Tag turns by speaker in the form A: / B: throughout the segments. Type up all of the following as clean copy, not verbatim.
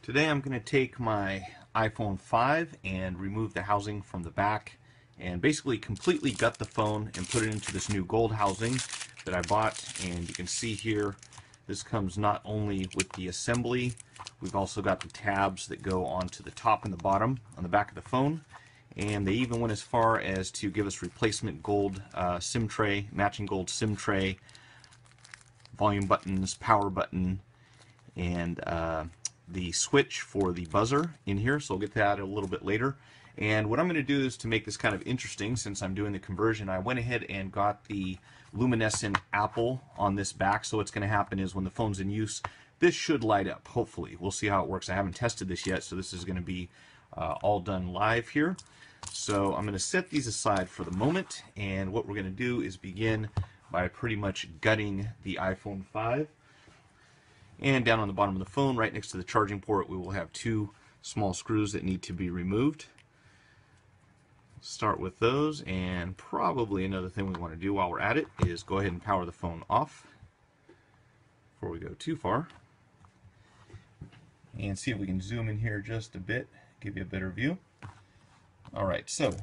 A: Today I'm going to take my iPhone 5 and remove the housing from the back and basically completely gut the phone and put it into this new gold housing that I bought. And you can see here, this comes not only with the assembly, we've also got the tabs that go onto the top and the bottom on the back of the phone. And they even went as far as to give us replacement gold SIM tray, matching gold SIM tray, volume buttons, power button, and the switch for the buzzer in here, so I'll get to that a little bit later. And what I'm going to do is, to make this kind of interesting, since I'm doing the conversion, I went ahead and got the luminescent apple on this back. So what's going to happen is when the phone's in use, this should light up, hopefully. We'll see how it works. I haven't tested this yet, so this is going to be all done live here. So I'm going to set these aside for the moment, and what we're going to do is begin by pretty much gutting the iPhone 5. And down on the bottom of the phone, right next to the charging port, we will have two small screws that need to be removed. Start with those, and probably another thing we want to do while we're at it is go ahead and power the phone off before we go too far. And see if we can zoom in here just a bit, give you a better view. Alright, so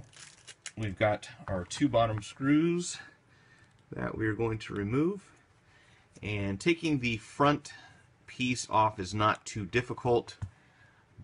A: we've got our two bottom screws that we're going to remove. And taking the front piece off is not too difficult,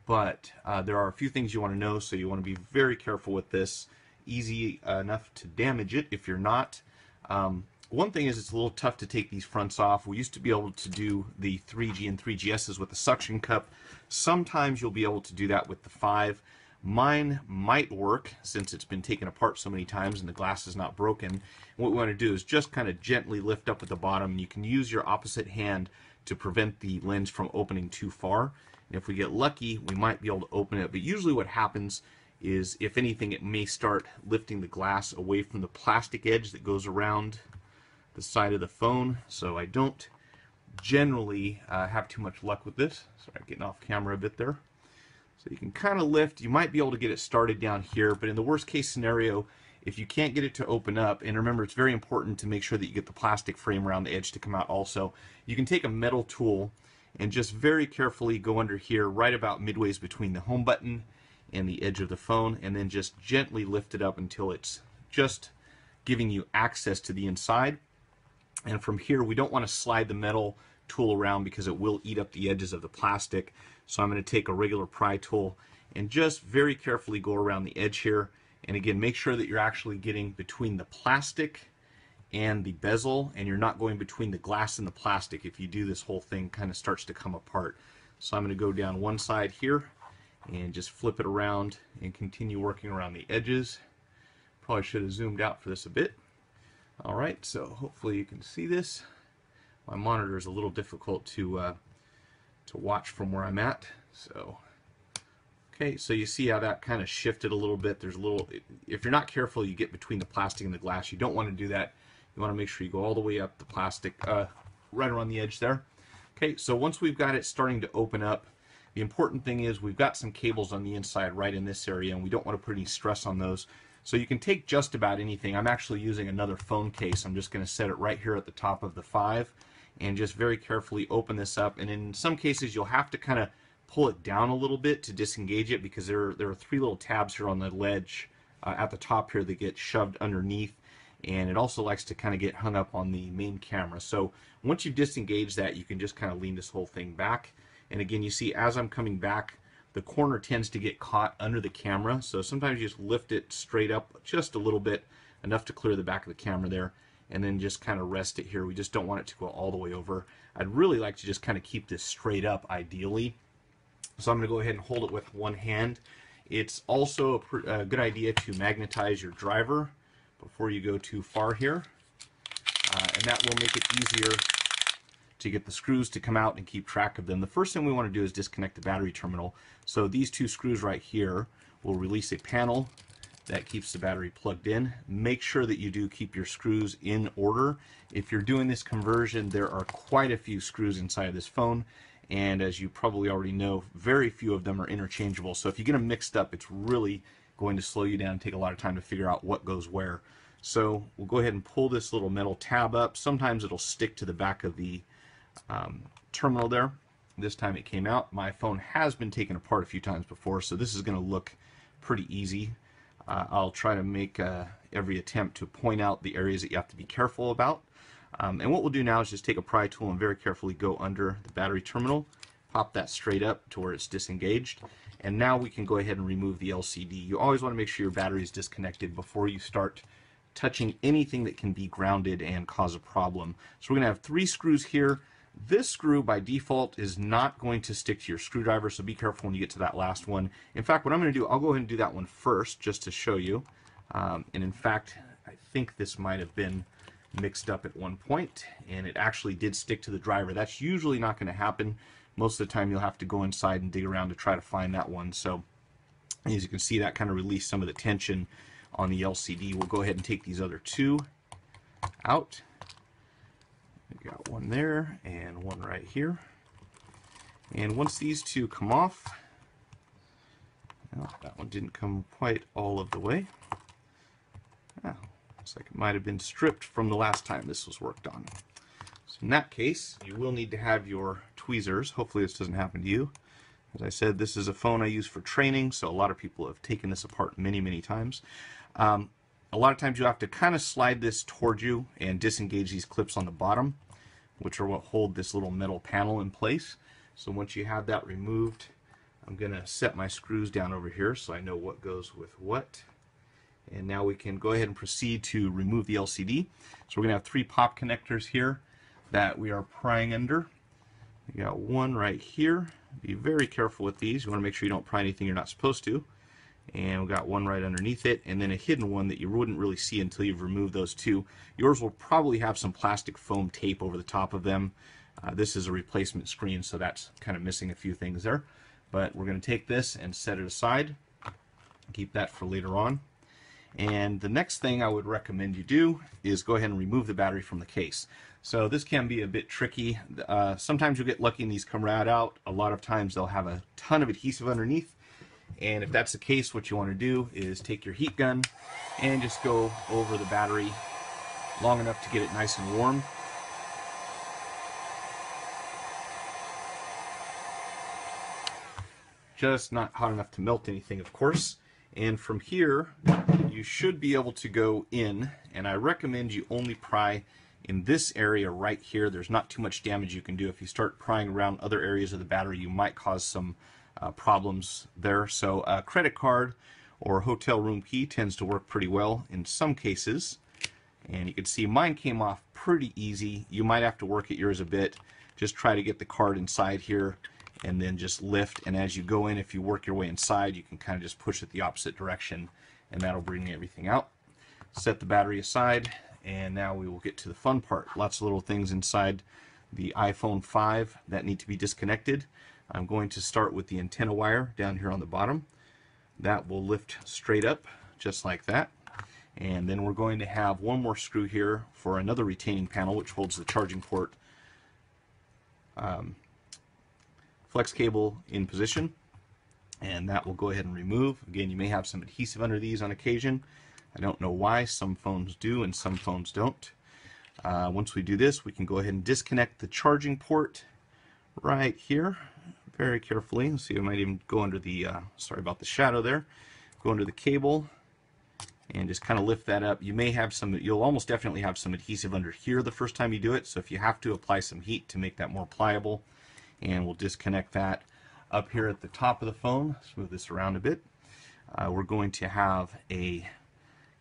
A: but there are a few things you want to know, so you want to be very careful with this. Easy enough to damage it if you're not. One thing is, it's a little tough to take these fronts off. We used to be able to do the 3G and 3GSs with the suction cup. Sometimes you'll be able to do that with the 5. Mine might work since it's been taken apart so many times and the glass is not broken. And what we want to do is just kind of gently lift up at the bottom. You can use your opposite hand to prevent the lens from opening too far. And if we get lucky, we might be able to open it. But usually what happens is, if anything, it may start lifting the glass away from the plastic edge that goes around the side of the phone. So I don't generally have too much luck with this. Sorry, I'm getting off camera a bit there. So you can kind of lift. You might be able to get it started down here, but in the worst case scenario, if you can't get it to open up, and remember, it's very important to make sure that you get the plastic frame around the edge to come out also, you can take a metal tool and just very carefully go under here, right about midways between the home button and the edge of the phone, and then just gently lift it up until it's just giving you access to the inside. And from here, we don't want to slide the metal tool around because it will eat up the edges of the plastic. So I'm going to take a regular pry tool and just very carefully go around the edge here. And again, make sure that you're actually getting between the plastic and the bezel, and you're not going between the glass and the plastic. If you do, this whole thing kind of starts to come apart. So I'm going to go down one side here and just flip it around and continue working around the edges. Probably should have zoomed out for this a bit. Alright, so hopefully you can see this. My monitor is a little difficult to watch from where I'm at. So, okay, so you see how that kind of shifted a little bit. There's a little, if you're not careful, you get between the plastic and the glass. You don't want to do that. You want to make sure you go all the way up the plastic, right around the edge there. Okay, so once we've got it starting to open up, the important thing is we've got some cables on the inside right in this area, and we don't want to put any stress on those. So you can take just about anything. I'm actually using another phone case. I'm just going to set it right here at the top of the 5 and just very carefully open this up. And in some cases, you'll have to kind of pull it down a little bit to disengage it, because there are 3 little tabs here on the ledge at the top here that get shoved underneath, and it also likes to kind of get hung up on the main camera. So once you've disengaged that, you can just kind of lean this whole thing back. And again, you see as I'm coming back, the corner tends to get caught under the camera, so sometimes you just lift it straight up just a little bit, enough to clear the back of the camera there, and then just kind of rest it here. We just don't want it to go all the way over. I'd really like to just kind of keep this straight up, ideally. So I'm going to go ahead and hold it with one hand. It's also a good idea to magnetize your driver before you go too far here, and that will make it easier to get the screws to come out and keep track of them. The first thing we want to do is disconnect the battery terminal. So these 2 screws right here will release a panel that keeps the battery plugged in. Make sure that you do keep your screws in order. If you're doing this conversion, there are quite a few screws inside of this phone, and as you probably already know, very few of them are interchangeable. So if you get them mixed up, it's really going to slow you down and take a lot of time to figure out what goes where. So we'll go ahead and pull this little metal tab up. Sometimes it'll stick to the back of the terminal there. this time it came out. My phone has been taken apart a few times before, so this is going to look pretty easy. I'll try to make every attempt to point out the areas that you have to be careful about. And what we'll do now is just take a pry tool and very carefully go under the battery terminal, pop that straight up to where it's disengaged, and now we can go ahead and remove the LCD. You always want to make sure your battery is disconnected before you start touching anything that can be grounded and cause a problem. So we're going to have 3 screws here. This screw by default is not going to stick to your screwdriver, so be careful when you get to that last one. In fact, what I'm going to do, I'll go ahead and do that one first just to show you. And in fact, I think this might have been mixed up at one point, and it actually did stick to the driver. That's usually not going to happen. Most of the time you'll have to go inside and dig around to try to find that one. So as you can see, that kind of released some of the tension on the LCD. We'll go ahead and take these other 2 out. We got one there and one right here. And once these 2 come off, well, that one didn't come quite all of the way. Oh, looks like it might have been stripped from the last time this was worked on. So in that case, you will need to have your tweezers. Hopefully this doesn't happen to you. As I said, this is a phone I use for training, so a lot of people have taken this apart many, many times. A lot of times you have to kind of slide this towards you and disengage these clips on the bottom, which are what hold this little metal panel in place. So once you have that removed, I'm going to set my screws down over here so I know what goes with what. And now we can go ahead and proceed to remove the LCD. So we're going to have 3 pop connectors here that we are prying under. We got one right here. Be very careful with these. You want to make sure you don't pry anything you're not supposed to. And we've got one right underneath it, and then a hidden one that you wouldn't really see until you've removed those 2. Yours will probably have some plastic foam tape over the top of them. This is a replacement screen, so that's kind of missing a few things there. But we're going to take this and set it aside. Keep that for later on. And the next thing I would recommend you do is go ahead and remove the battery from the case. So this can be a bit tricky. Sometimes you'll get lucky and these come right out. A lot of times they'll have a ton of adhesive underneath. And if that's the case, what you want to do is take your heat gun and just go over the battery long enough to get it nice and warm. Just not hot enough to melt anything, of course. And from here, you should be able to go in, and I recommend you only pry in this area right here. There's not too much damage you can do. If you start prying around other areas of the battery, you might cause some problems there. So a credit card or hotel room key tends to work pretty well in some cases. And you can see mine came off pretty easy. You might have to work at yours a bit. Just try to get the card inside here and then just lift. And as you go in, if you work your way inside, you can kind of just push it the opposite direction and that'll bring everything out. Set the battery aside, and now we will get to the fun part. Lots of little things inside the iPhone 5 that need to be disconnected. I'm going to start with the antenna wire down here on the bottom. That will lift straight up just like that. And then we're going to have one more screw here for another retaining panel which holds the charging port flex cable in position. And that will go ahead and remove. Again, you may have some adhesive under these on occasion. I don't know why. Some phones do and some phones don't. Once we do this, we can go ahead and disconnect the charging port right here very carefully. Let's see, I might even go under the, sorry about the shadow there, go under the cable and just kind of lift that up. You may have some, you'll almost definitely have some adhesive under here the first time you do it, so if you have to, apply some heat to make that more pliable. And we'll disconnect that up here at the top of the phone. Let's move this around a bit. We're going to have a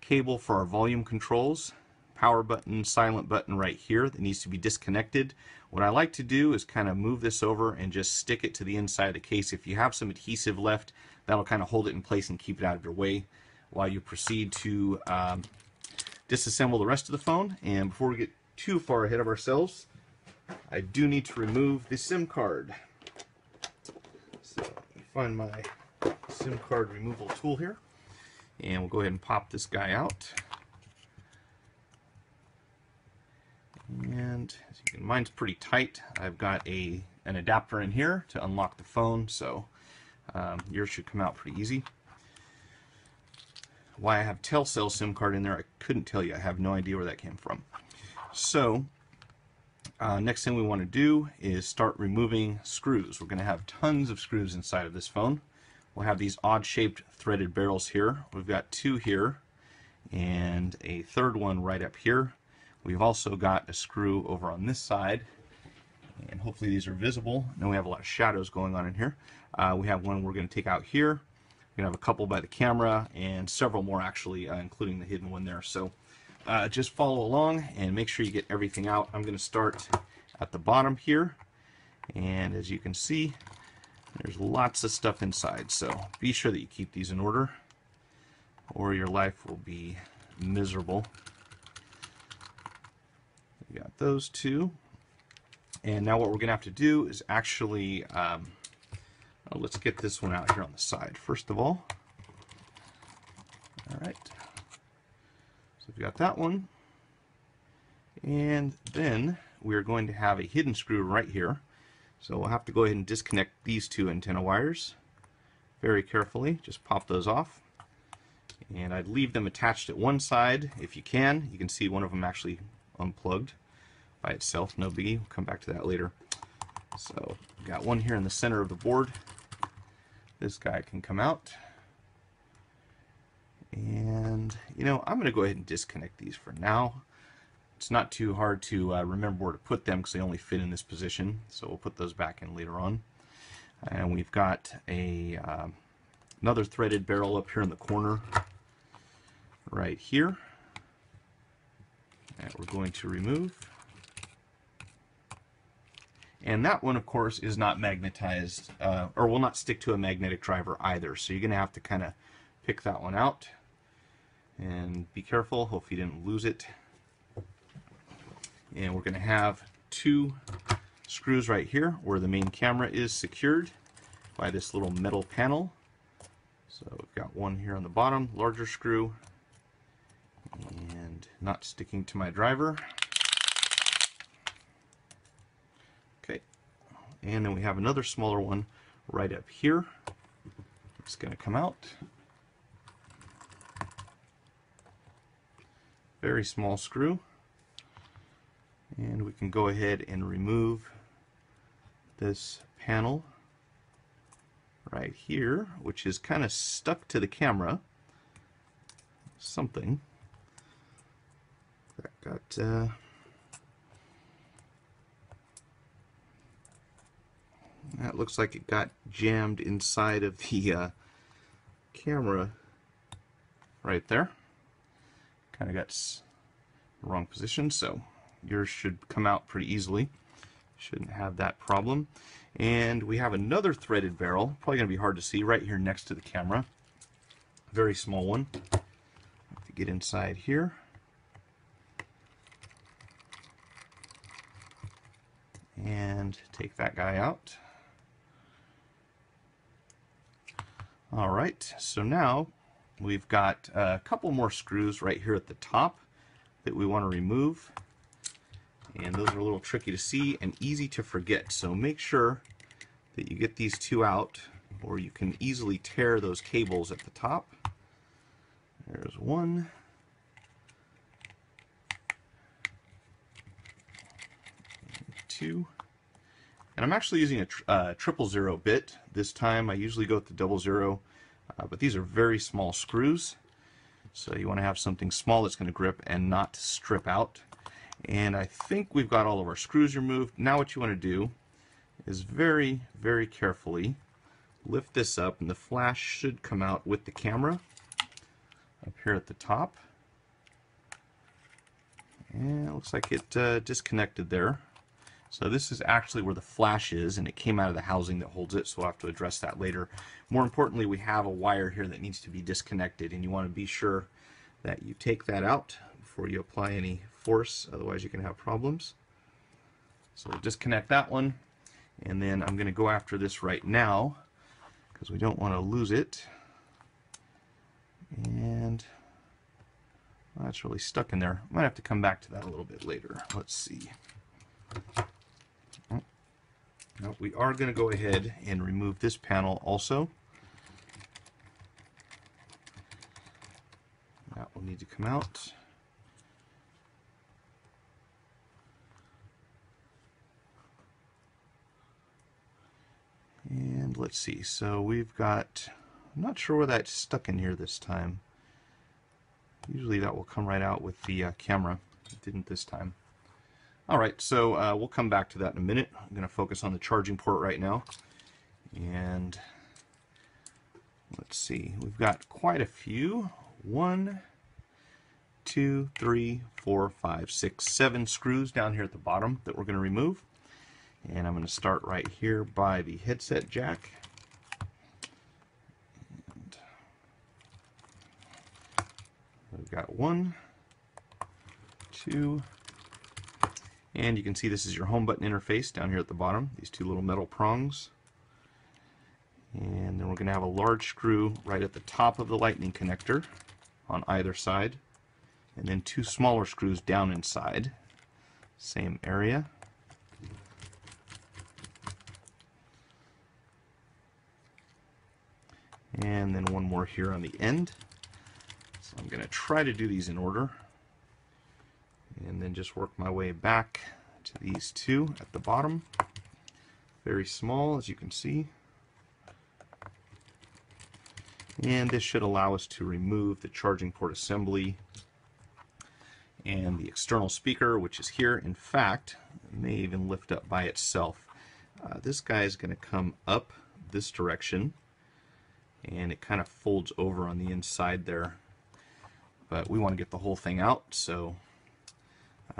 A: cable for our volume controls, power button, silent button right here that needs to be disconnected. What I like to do is kind of move this over and just stick it to the inside of the case. If you have some adhesive left, that'll kind of hold it in place and keep it out of your way while you proceed to disassemble the rest of the phone. And before we get too far ahead of ourselves, I do need to remove the SIM card. So let me find my SIM card removal tool here, and we'll go ahead and pop this guy out. And as you can, mine's pretty tight. I've got an adapter in here to unlock the phone, so yours should come out pretty easy. Why I have Telcel SIM card in there, I couldn't tell you. I have no idea where that came from. So Next thing we want to do is start removing screws. We're going to have tons of screws inside of this phone. We'll have these odd-shaped threaded barrels here. We've got 2 here and a third one right up here. We've also got a screw over on this side, and hopefully these are visible. Now we have a lot of shadows going on in here. We have one we're going to take out here. We're going to have a couple by the camera and several more actually, including the hidden one there. So just follow along and make sure you get everything out. I'm going to start at the bottom here, and as you can see, there's lots of stuff inside. So be sure that you keep these in order, or your life will be miserable. We got those 2. And now what we're going to have to do is actually, let's get this one out here on the side first of all. All right. So we've got that one. And then we're going to have a hidden screw right here. So we'll have to go ahead and disconnect these 2 antenna wires very carefully. Just pop those off. And I'd leave them attached at one side if you can. You can see one of them actually unplugged by itself, no biggie. We'll come back to that later. So got one here in the center of the board. This guy can come out. And you know, I'm going to go ahead and disconnect these for now. It's not too hard to remember where to put them because they only fit in this position. So we'll put those back in later on. And we've got a another threaded barrel up here in the corner right here that we're going to remove. And that one, of course, is not magnetized, or will not stick to a magnetic driver either. So you're going to have to kind of pick that one out. And be careful, hope you didn't lose it. And we're going to have 2 screws right here where the main camera is secured by this little metal panel. So we've got one here on the bottom, larger screw, and not sticking to my driver. Okay, and then we have another smaller one right up here. It's going to come out. Very small screw. And we can go ahead and remove this panel right here, which is kind of stuck to the camera. Something that got that looks like it got jammed inside of the camera right there. Kind of got the wrong position, so yours should come out pretty easily. Shouldn't have that problem. And we have another threaded barrel, probably going to be hard to see, right here next to the camera. Very small one. If you get inside here, and take that guy out. Alright, so now we've got a couple more screws right here at the top that we want to remove. And those are a little tricky to see and easy to forget. So make sure that you get these 2 out, or you can easily tear those cables at the top. There's one. 2. And I'm actually using a 000 bit this time. I usually go with the 00, but these are very small screws. So you want to have something small that's going to grip and not strip out. And I think we've got all of our screws removed. Now what you want to do is very, very carefully lift this up, and the flash should come out with the camera up here at the top. And it looks like it disconnected there. So this is actually where the flash is, and it came out of the housing that holds it, so we'll have to address that later. More importantly, we have a wire here that needs to be disconnected, and you want to be sure that you take that out before you apply any force, otherwise you can have problems. So we'll disconnect that one, and then I'm going to go after this right now because we don't want to lose it. And well, that's really stuck in there. Might have to come back to that a little bit later. Let's see. Now we are going to go ahead and remove this panel also. That will need to come out. And let's see, so we've got, I'm not sure where that's stuck in here this time. Usually that will come right out with the camera. It didn't this time. Alright, so we'll come back to that in a minute. I'm going to focus on the charging port right now. And let's see, we've got quite a few. 1, 2, 3, 4, 5, 6, 7 screws down here at the bottom that we're going to remove. And I'm going to start right here by the headset jack. And we've got 1, 2, and you can see this is your home button interface down here at the bottom, these two little metal prongs. And then we're going to have a large screw right at the top of the lightning connector on either side, and then 2 smaller screws down inside, same area. And then one more here on the end. So I'm going to try to do these in order, and then just work my way back to these 2 at the bottom. Very small, as you can see. And this should allow us to remove the charging port assembly and the external speaker, which is here. In fact, it may even lift up by itself. This guy is going to come up this direction, and it kind of folds over on the inside there. But we want to get the whole thing out, so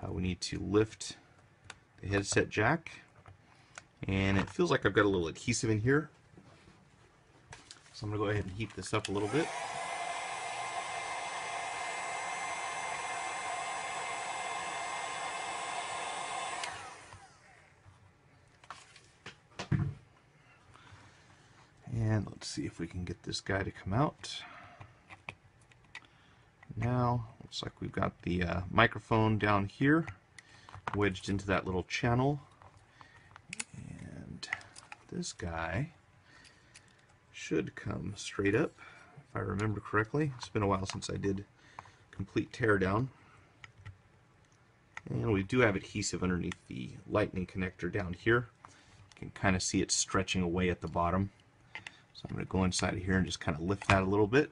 A: we need to lift the headset jack. And it feels like I've got a little adhesive in here. So I'm going to go ahead and heat this up a little bit. And let's see if we can get this guy to come out. Now, looks like we've got the microphone down here wedged into that little channel. And this guy should come straight up, if I remember correctly. It's been a while since I did complete teardown. And we do have adhesive underneath the lightning connector down here. You can kind of see it stretching away at the bottom. So I'm going to go inside of here and just kind of lift that a little bit.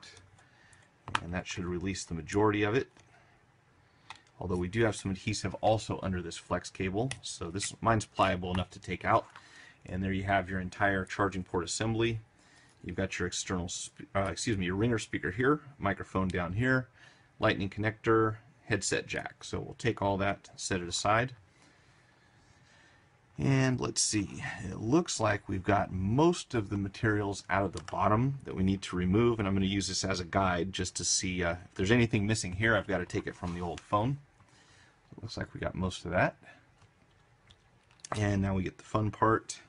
A: And that should release the majority of it. Although we do have some adhesive also under this flex cable. So mine's pliable enough to take out. And there you have your entire charging port assembly. You've got your external, your ringer speaker here, microphone down here, lightning connector, headset jack. So we'll take all that, set it aside. And let's see, it looks like we've got most of the materials out of the bottom that we need to remove, and I'm going to use this as a guide just to see if there's anything missing here. I've got to take it from the old phone. It looks like we got most of that. And now we get the fun part.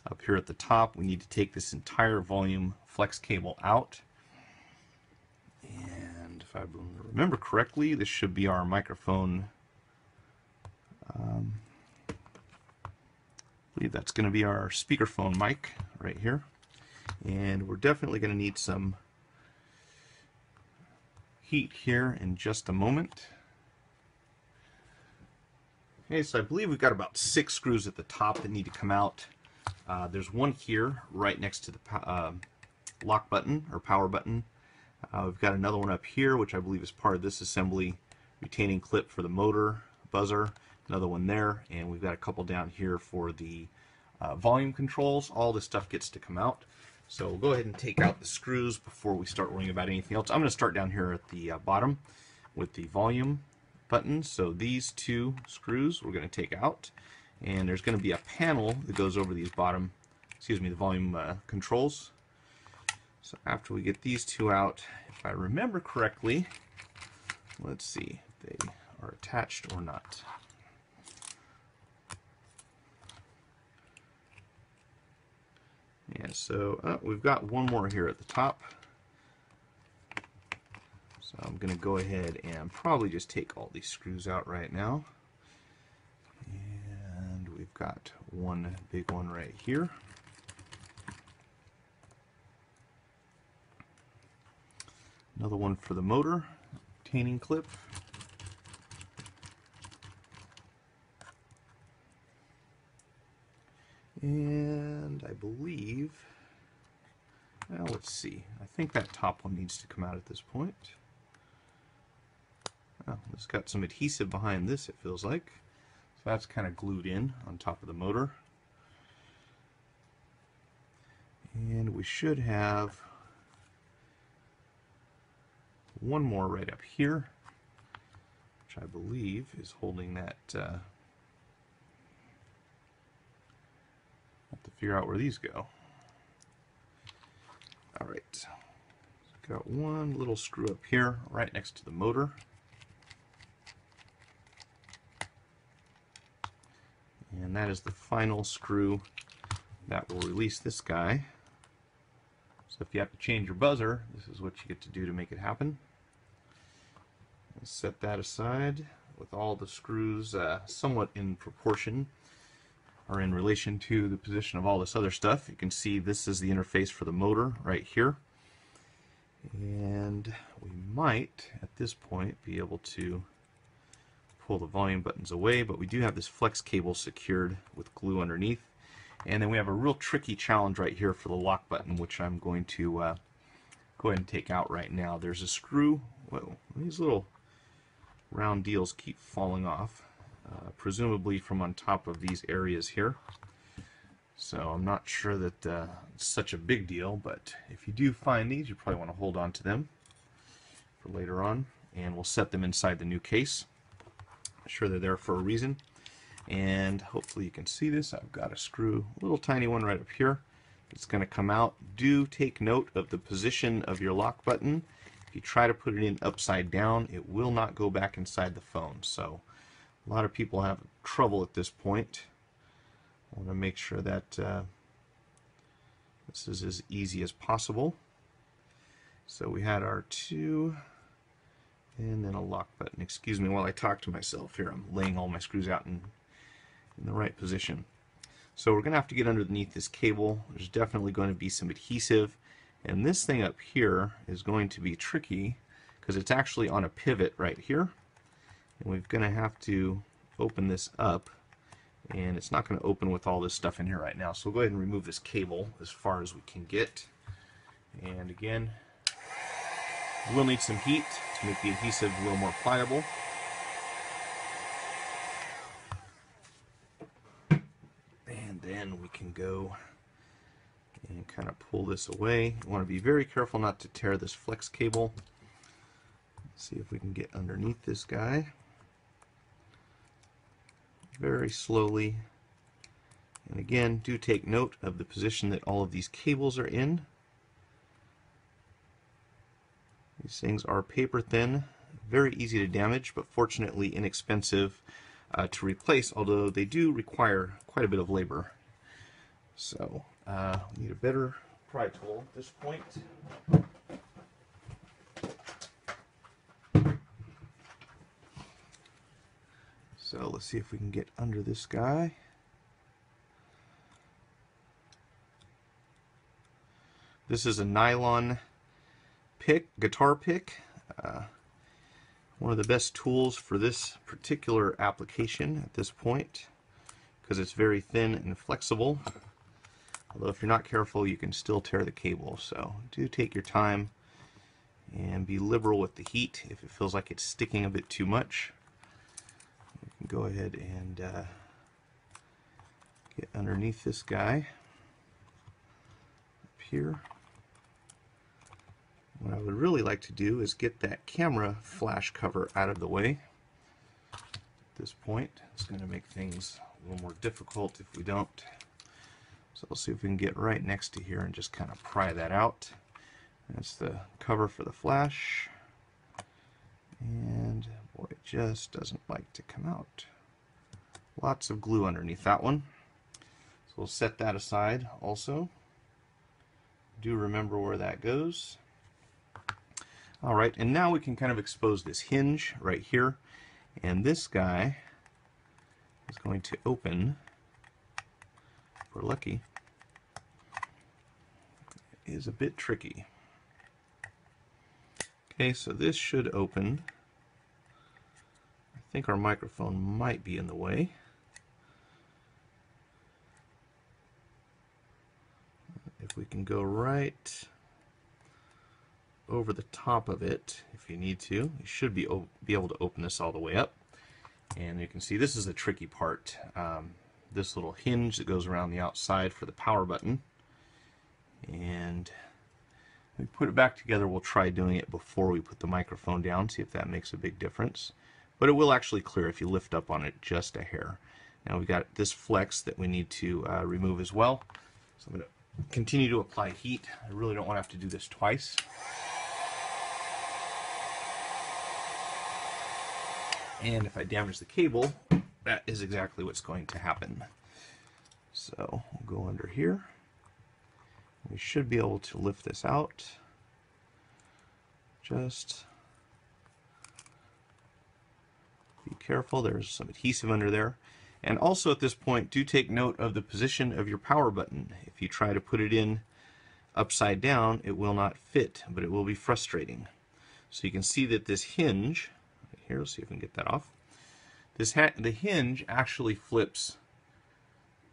A: Up here at the top, we need to take this entire volume flex cable out. And if I remember correctly, this should be our microphone. I believe that's going to be our speakerphone mic right here. And we're definitely going to need some heat here in just a moment. Okay, so I believe we've got about 6 screws at the top that need to come out. There's one here right next to the lock button or power button. We've got another one up here, which I believe is part of this assembly. Retaining clip for the motor, buzzer, another one there, and we've got a couple down here for the volume controls. All this stuff gets to come out. So we'll go ahead and take out the screws before we start worrying about anything else. I'm going to start down here at the bottom with the volume buttons. So these 2 screws we're going to take out. And there's going to be a panel that goes over these the volume controls. So after we get these 2 out, if I remember correctly, let's see if they are attached or not. Yeah, so we've got one more here at the top. So I'm going to go ahead and probably just take all these screws out right now. And we've got one big one right here. Another one for the motor, retaining clip. And I believe Well, let's see. I think that top one needs to come out at this point. Oh, it's got some adhesive behind this, it feels like. So that's kind of glued in on top of the motor. And we should have one more right up here, which I believe is holding that. Have to figure out where these go. All right, got one little screw up here right next to the motor. And that is the final screw that will release this guy. So if you have to change your buzzer, this is what you get to do to make it happen. Let's set that aside with all the screws somewhat in proportion or in relation to the position of all this other stuff. You can see this is the interface for the motor right here. And we might, at this point, be able to pull the volume buttons away, but we do have this flex cable secured with glue underneath. And then we have a real tricky challenge right here for the lock button, which I'm going to go ahead and take out right now. There's a screw. Whoa, these little round deals keep falling off, presumably from on top of these areas here. So I'm not sure that it's such a big deal, but if you do find these, you probably want to hold on to them for later on, and we'll set them inside the new case. I'm sure they're there for a reason. And hopefully you can see this. I've got a screw, a little tiny one right up here. It's going to come out. Do take note of the position of your lock button. If you try to put it in upside down, it will not go back inside the phone. So a lot of people have trouble at this point. I want to make sure that this is as easy as possible. So we had our two, and then a lock button. Excuse me while I talk to myself here. I'm laying all my screws out in the right position. So we're going to have to get underneath this cable. There's definitely going to be some adhesive, and this thing up here is going to be tricky because it's actually on a pivot right here, and we're going to have to open this up, and it's not going to open with all this stuff in here right now. So we'll go ahead and remove this cable as far as we can get. And again, we'll need some heat to make the adhesive a little more pliable. Then we can go and kind of pull this away. You want to be very careful not to tear this flex cable. Let's see if we can get underneath this guy. Very slowly. And again, do take note of the position that all of these cables are in. These things are paper thin, very easy to damage, but fortunately inexpensive to replace, although they do require quite a bit of labor. So we need a better pry tool at this point. So let's see if we can get under this guy. This is a nylon pick, guitar pick. One of the best tools for this particular application at this point, because it's very thin and flexible. Although if you're not careful, you can still tear the cable. So do take your time and be liberal with the heat. If it feels like it's sticking a bit too much, you can go ahead and get underneath this guy up here. What I would really like to do is get that camera flash cover out of the way. At this point, it's going to make things a little more difficult if we don't. So we'll see if we can get right next to here and just kind of pry that out. That's the cover for the flash. And boy, it just doesn't like to come out. Lots of glue underneath that one. So we'll set that aside also. Do remember where that goes. Alright, and now we can kind of expose this hinge right here. And this guy is going to open, if we're lucky. It is a bit tricky. Okay, so this should open. I think our microphone might be in the way. If we can go right over the top of it if you need to. You should be able to open this all the way up. And you can see this is the tricky part. This little hinge that goes around the outside for the power button. And we put it back together. We'll try doing it before we put the microphone down, see if that makes a big difference. But it will actually clear if you lift up on it just a hair. Now we've got this flex that we need to remove as well. So I'm going to continue to apply heat. I really don't want to have to do this twice. And if I damage the cable, that is exactly what's going to happen. So we'll go under here. We should be able to lift this out. Just be careful, there's some adhesive under there. And also at this point, do take note of the position of your power button. If you try to put it in upside down, it will not fit, but it will be frustrating. So you can see that this hinge, here, let's see if we can get that off. The hinge actually flips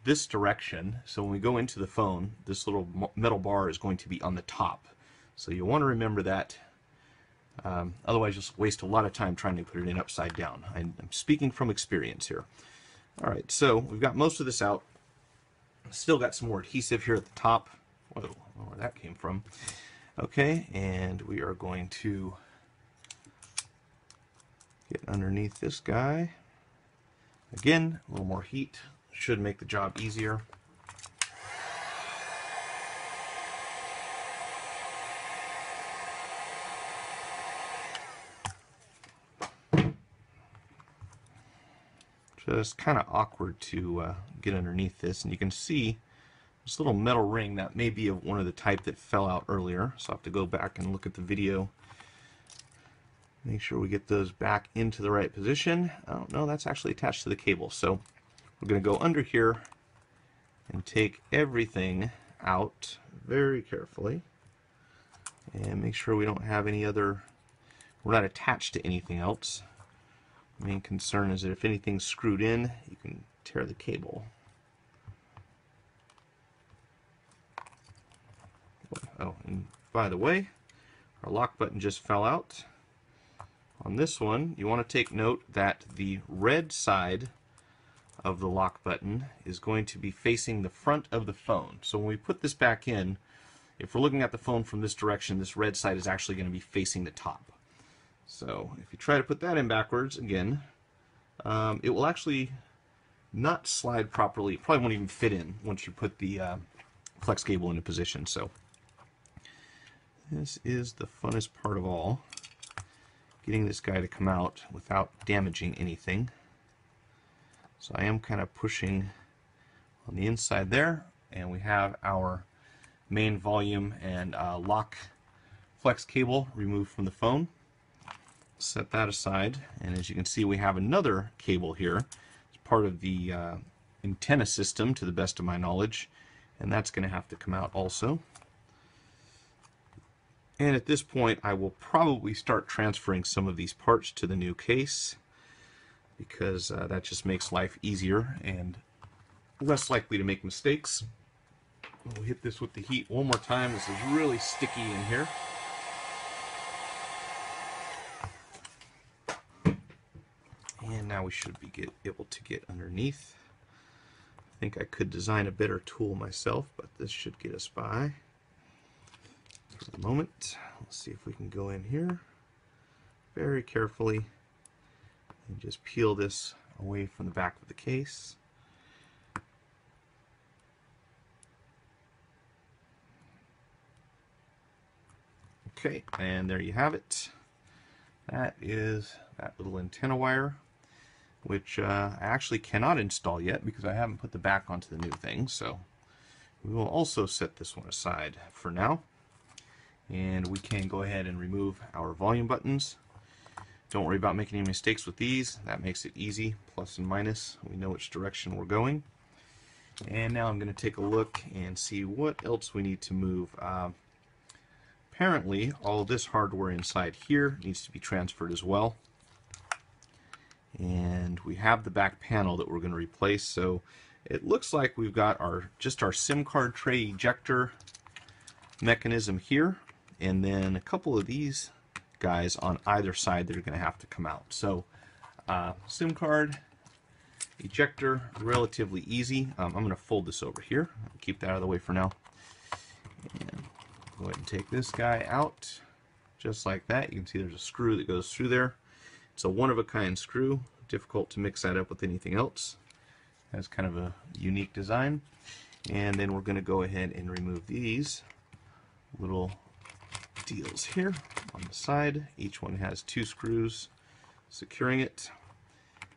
A: this direction, so when we go into the phone, this little metal bar is going to be on the top. So you'll want to remember that. Otherwise, you'll waste a lot of time trying to put it in upside down. I'm speaking from experience here. All right, so we've got most of this out. Still got some more adhesive here at the top. Whoa, I don't know where that came from. Okay, and we are going to get underneath this guy. Again, a little more heat should make the job easier. Just kind of awkward to get underneath this, and you can see this little metal ring that may be of one of the type that fell out earlier, so I'll have to go back and look at the video. Make sure we get those back into the right position. Oh no, that's actually attached to the cable, so we're going to go under here and take everything out very carefully and make sure we don't have any other, we're not attached to anything else. The main concern is that if anything's screwed in, you can tear the cable. Oh, and by the way, our lock button just fell out. On this one, you want to take note that the red side of the lock button is going to be facing the front of the phone. So when we put this back in, if we're looking at the phone from this direction, this red side is actually going to be facing the top. So if you try to put that in backwards, again, it will actually not slide properly. It probably won't even fit in once you put the flex cable into position. So this is the funnest part of all, getting this guy to come out without damaging anything. So I am kind of pushing on the inside there, and we have our main volume and lock flex cable removed from the phone. Set that aside, and as you can see, we have another cable here. It's part of the antenna system, to the best of my knowledge, and that's going to have to come out also. And at this point, I will probably start transferring some of these parts to the new case, because that just makes life easier and less likely to make mistakes. We'll hit this with the heat one more time. This is really sticky in here. And now we should be able to get underneath. I think I could design a better tool myself, but this should get us by for the moment. Let's see if we can go in here very carefully and just peel this away from the back of the case. Okay, and there you have it. That is that little antenna wire, which I actually cannot install yet because I haven't put the back onto the new thing. So we will also set this one aside for now. And we can go ahead and remove our volume buttons. Don't worry about making any mistakes with these. That makes it easy, plus and minus. We know which direction we're going. And now I'm going to take a look and see what else we need to move. Apparently, all this hardware inside here needs to be transferred as well. And we have the back panel that we're going to replace. So it looks like we've got just our SIM card tray ejector mechanism here. and then a couple of these guys on either side that are going to have to come out. So SIM card, ejector, relatively easy. I'm going to fold this over here. Keep that out of the way for now. And go ahead and take this guy out just like that. You can see there's a screw that goes through there. It's a one-of-a-kind screw. Difficult to mix that up with anything else. Has kind of a unique design. And then we're going to go ahead and remove these little deals here on the side. Each one has 2 screws securing it.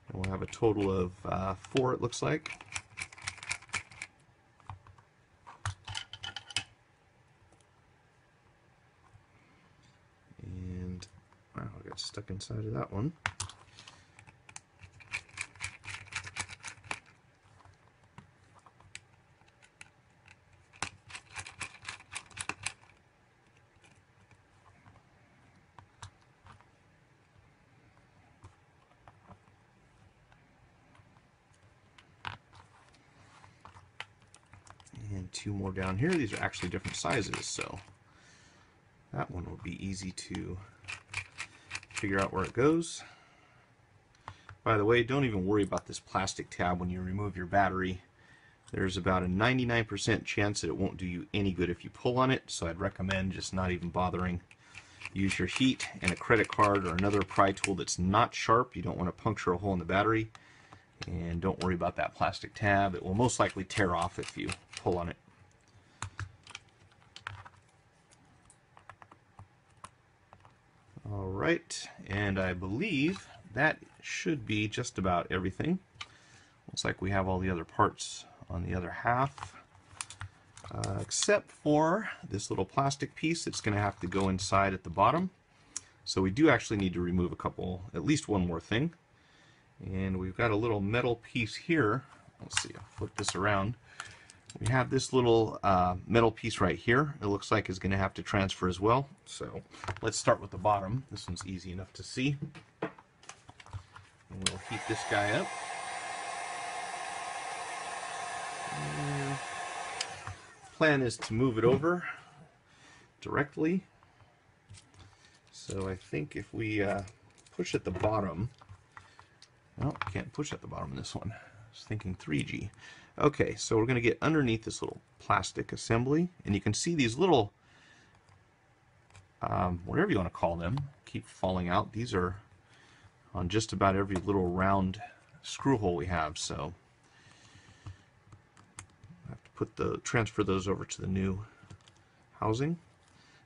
A: And we'll have a total of 4, it looks like. And wow, I got stuck inside of that one. And 2 more down here. These are actually different sizes, so that one will be easy to figure out where it goes. By the way, don't even worry about this plastic tab when you remove your battery. There's about a 99% chance that it won't do you any good if you pull on it, so I'd recommend just not even bothering. Use your heat and a credit card or another pry tool that's not sharp. You don't want to puncture a hole in the battery. And don't worry about that plastic tab. It will most likely tear off if you pull on it. Alright, and I believe that should be just about everything. Looks like we have all the other parts on the other half, except for this little plastic piece that's going to have to go inside at the bottom. So we do actually need to remove at least one more thing. And we've got a little metal piece here. Let's see, I'll flip this around. We have this little metal piece right here. It looks like it's going to have to transfer as well. So let's start with the bottom. This one's easy enough to see. And we'll heat this guy up. And plan is to move it over directly. So I think if we push at the bottom, no, can't push at the bottom of this one. I was thinking 3G. Okay, so we're going to get underneath this little plastic assembly, and you can see these little, whatever you want to call them, keep falling out. These are on just about every little round screw hole we have, so I have to transfer those over to the new housing.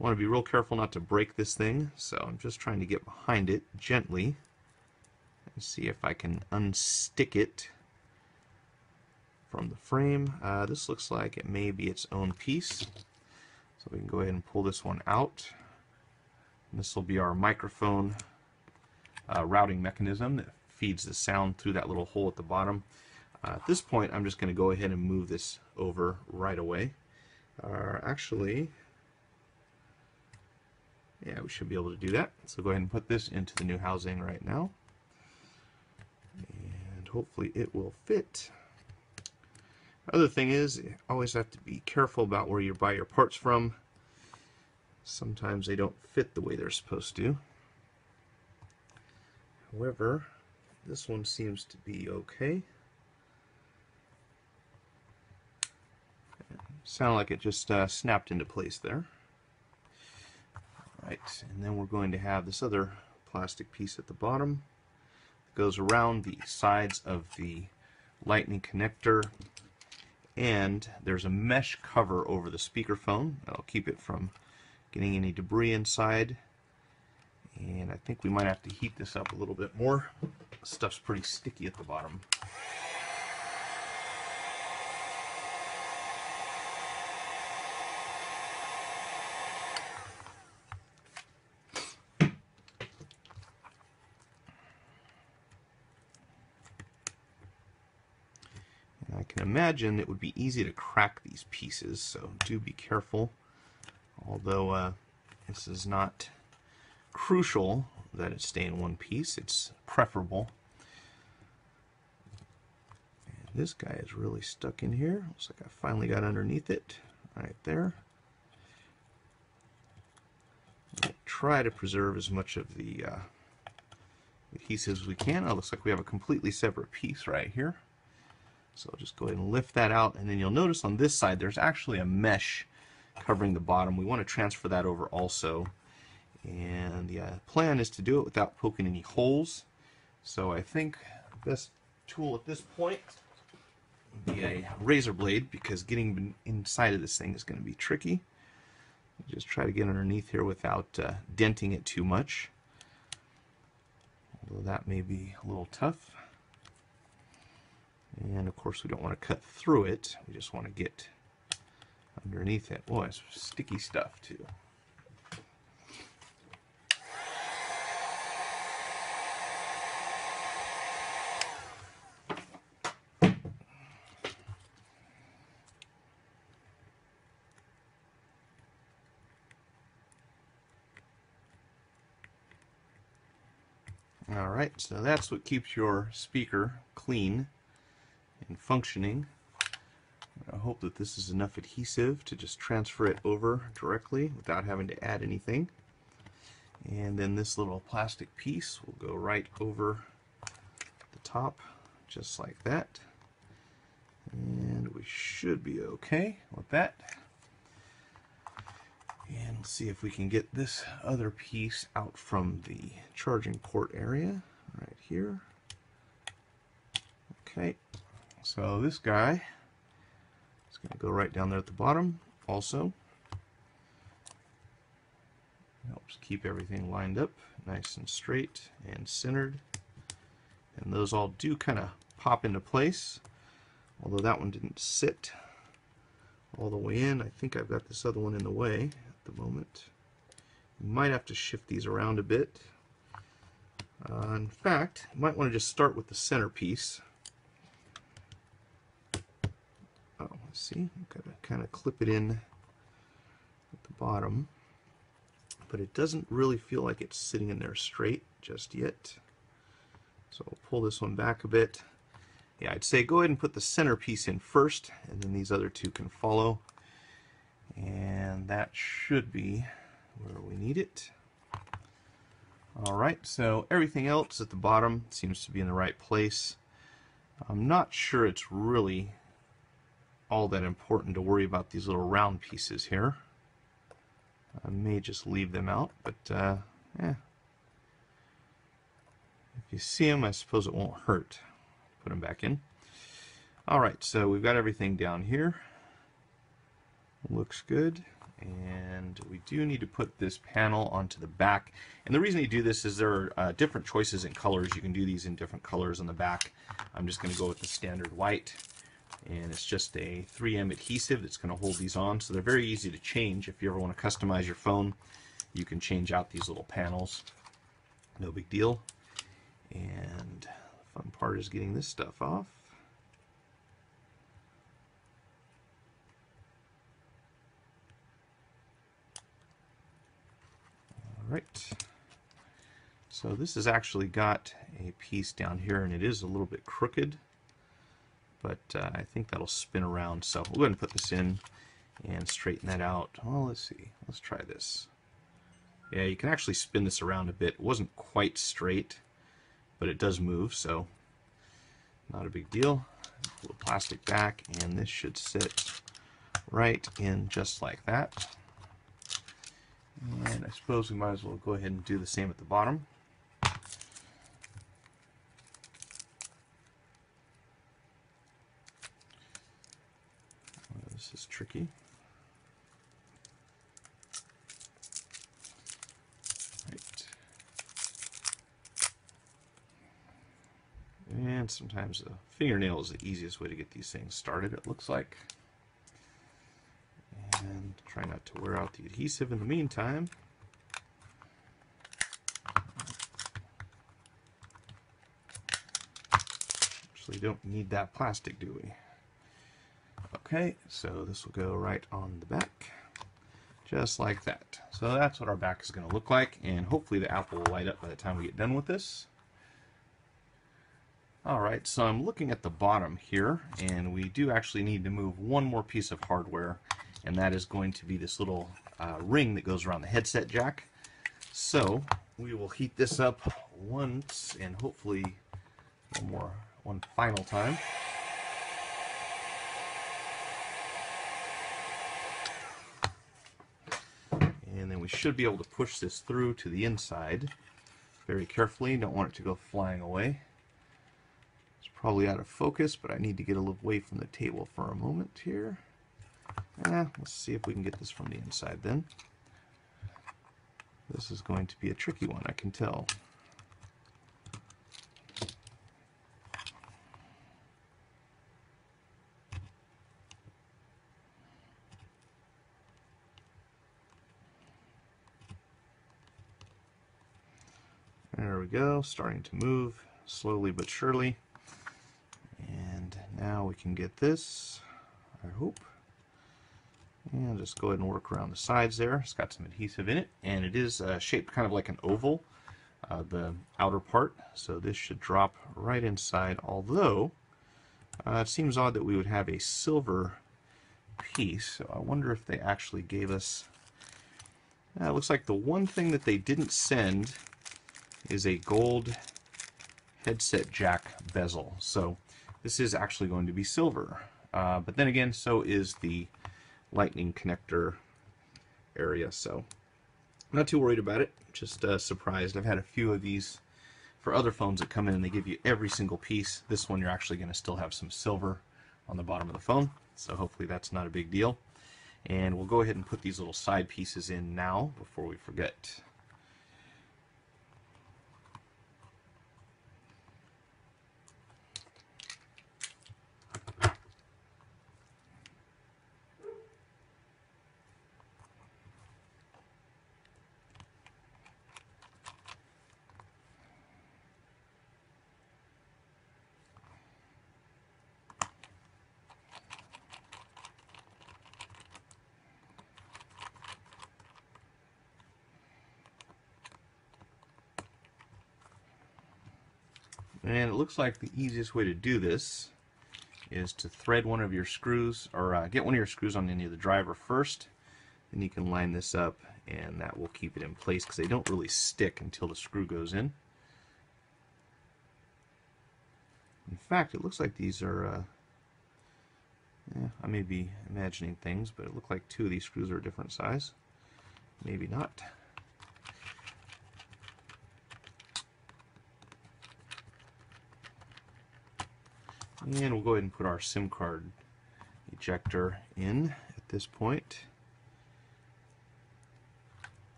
A: I want to be real careful not to break this thing, so I'm just trying to get behind it gently. Let's see if I can unstick it from the frame. This looks like it may be its own piece. So we can go ahead and pull this one out. And this will be our microphone routing mechanism that feeds the sound through that little hole at the bottom. At this point, I'm just going to go ahead and move this over right away. Actually, yeah, we should be able to do that. So go ahead and put this into the new housing right now. And hopefully it will fit. Other thing is, you always have to be careful about where you buy your parts from. Sometimes they don't fit the way they're supposed to. However, this one seems to be okay. Sound like it just snapped into place there. Right, and then we're going to have this other plastic piece at the bottom. Goes around the sides of the lightning connector, and there's a mesh cover over the speakerphone that'll keep it from getting any debris inside. And I think we might have to heat this up a little bit more. This stuff's pretty sticky at the bottom. I can imagine it would be easy to crack these pieces, so do be careful. Although this is not crucial that it stay in one piece, it's preferable. And this guy is really stuck in here. Looks like I finally got underneath it right there. try to preserve as much of the adhesive as we can. Oh, looks like we have a completely separate piece right here. So I'll just go ahead and lift that out, and then you'll notice on this side there's actually a mesh covering the bottom. We want to transfer that over also. And the plan is to do it without poking any holes. So I think the best tool at this point would be a razor blade, because getting inside of this thing is going to be tricky. Just try to get underneath here without denting it too much. Although that may be a little tough. And of course we don't want to cut through it. We just want to get underneath it. Boy, it's sticky stuff too. Alright, so that's what keeps your speaker clean and functioning. I hope that this is enough adhesive to just transfer it over directly without having to add anything. And then this little plastic piece will go right over the top, just like that. And we should be okay with that. And we'll see if we can get this other piece out from the charging port area right here. Okay, so this guy is going to go right down there at the bottom also. Helps keep everything lined up nice and straight and centered. And those all do kind of pop into place, although that one didn't sit all the way in. I think I've got this other one in the way at the moment. You might have to shift these around a bit. In fact, you might want to just start with the center piece. Oh, let's see. I've got to kind of clip it in at the bottom, but it doesn't really feel like it's sitting in there straight just yet. So I'll pull this one back a bit. Yeah, I'd say go ahead and put the center piece in first, and then these other two can follow. And that should be where we need it. Alright, so everything else at the bottom seems to be in the right place. I'm not sure it's really all that important to worry about these little round pieces here. I may just leave them out, but yeah. If you see them, I suppose it won't hurt. Put them back in. Alright, so we've got everything down here. Looks good. And we do need to put this panel onto the back. And the reason you do this is there are different choices in colors. You can do these in different colors on the back. I'm just going to go with the standard white. And it's just a 3M adhesive that's going to hold these on. So they're very easy to change. If you ever want to customize your phone, you can change out these little panels. No big deal. And the fun part is getting this stuff off. Alright, so this has actually got a piece down here, and it is a little bit crooked, but I think that'll spin around. So we'll go ahead and put this in and straighten that out. Well, let's see. Let's try this. Yeah, you can actually spin this around a bit. It wasn't quite straight, but it does move, so not a big deal. Pull the plastic back, and this should sit right in just like that. And I suppose we might as well go ahead and do the same at the bottom. This is tricky. Right. And sometimes the fingernail is the easiest way to get these things started, it looks like. And try not to wear out the adhesive in the meantime. Actually, don't need that plastic, do we? Okay, so this will go right on the back, just like that. So that's what our back is going to look like, and hopefully the apple will light up by the time we get done with this. Alright, so I'm looking at the bottom here, and we do actually need to move one more piece of hardware, and that is going to be this little ring that goes around the headset jack. So we will heat this up once and hopefully one final time. And then we should be able to push this through to the inside very carefully. Don't want it to go flying away. It's probably out of focus, but I need to get a little away from the table for a moment here. Let's see if we can get this from the inside then. This is going to be a tricky one, I can tell. There we go, starting to move slowly but surely. And now we can get this, I hope. And just go ahead and work around the sides there. It's got some adhesive in it, and it is shaped kind of like an oval, the outer part. So this should drop right inside, although it seems odd that we would have a silver piece. So I wonder if they actually gave us... it looks like the one thing that they didn't send is a gold headset jack bezel. So this is actually going to be silver. But then again, so is the lightning connector area. So I'm not too worried about it. Just surprised. I've had a few of these for other phones that come in and they give you every single piece. This one you're actually going to still have some silver on the bottom of the phone. So hopefully that's not a big deal. And we'll go ahead and put these little side pieces in now before we forget. And it looks like the easiest way to do this is to thread one of your screws, or get one of your screws on any of the driver first. Then you can line this up, and that will keep it in place because they don't really stick until the screw goes in. In fact, it looks like these are, I may be imagining things, but it looks like two of these screws are a different size. Maybe not. And we'll go ahead and put our SIM card ejector in at this point.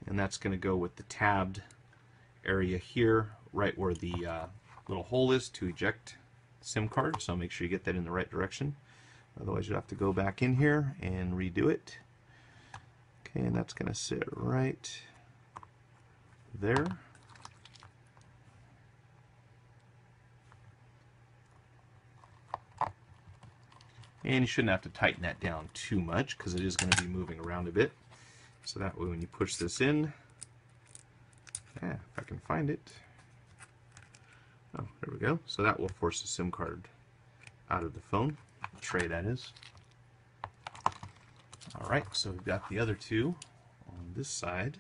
A: And that's going to go with the tabbed area here, right where the little hole is to eject the SIM card. So make sure you get that in the right direction. Otherwise you'll have to go back in here and redo it. Okay, and that's going to sit right there. And you shouldn't have to tighten that down too much because it is going to be moving around a bit. So that way when you push this in, if I can find it. Oh, there we go. So that will force the SIM card out of the phone, the tray that is. Alright, so we've got the other two on this side.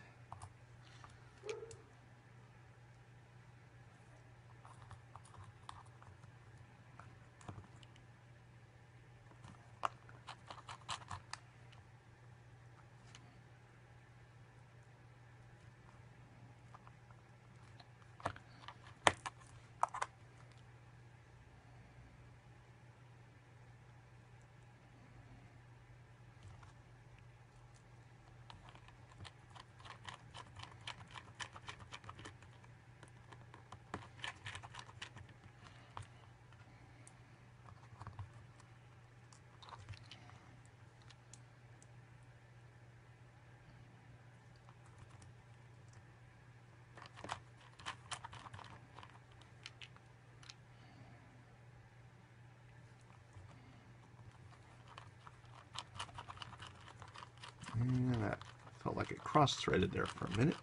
A: And that felt like it cross-threaded there for a minute.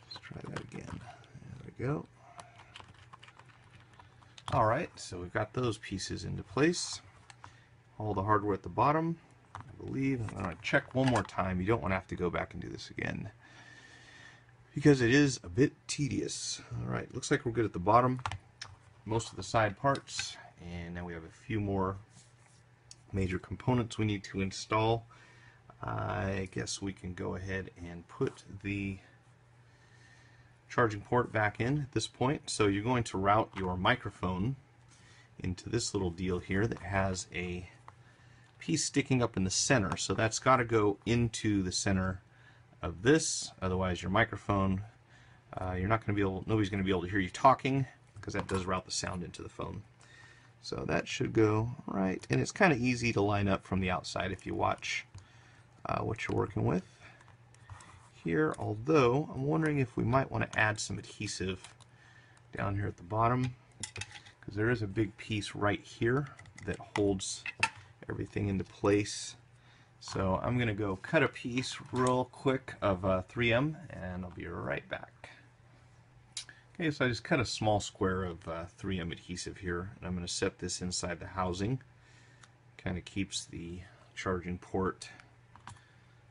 A: Let's try that again. There we go. Alright, so we've got those pieces into place. All the hardware at the bottom, I believe. I'm going to check one more time. You don't want to have to go back and do this again. because it is a bit tedious. Alright, looks like we're good at the bottom, most of the side parts, and now we have a few more major components we need to install. I guess we can go ahead and put the charging port back in at this point. So you're going to route your microphone into this little deal here that has a piece sticking up in the center. So that's got to go into the center of this, otherwise your microphone, you're not going to be able, nobody's going to be able to hear you talking, because that does route the sound into the phone. So that should go right, and it's kind of easy to line up from the outside if you watch what you're working with here, although I'm wondering if we might want to add some adhesive down here at the bottom, because there is a big piece right here that holds everything into place. So I'm going to go cut a piece real quick of 3M, and I'll be right back. Okay, so I just cut a small square of 3M adhesive here, and I'm going to set this inside the housing. Kind of keeps the charging port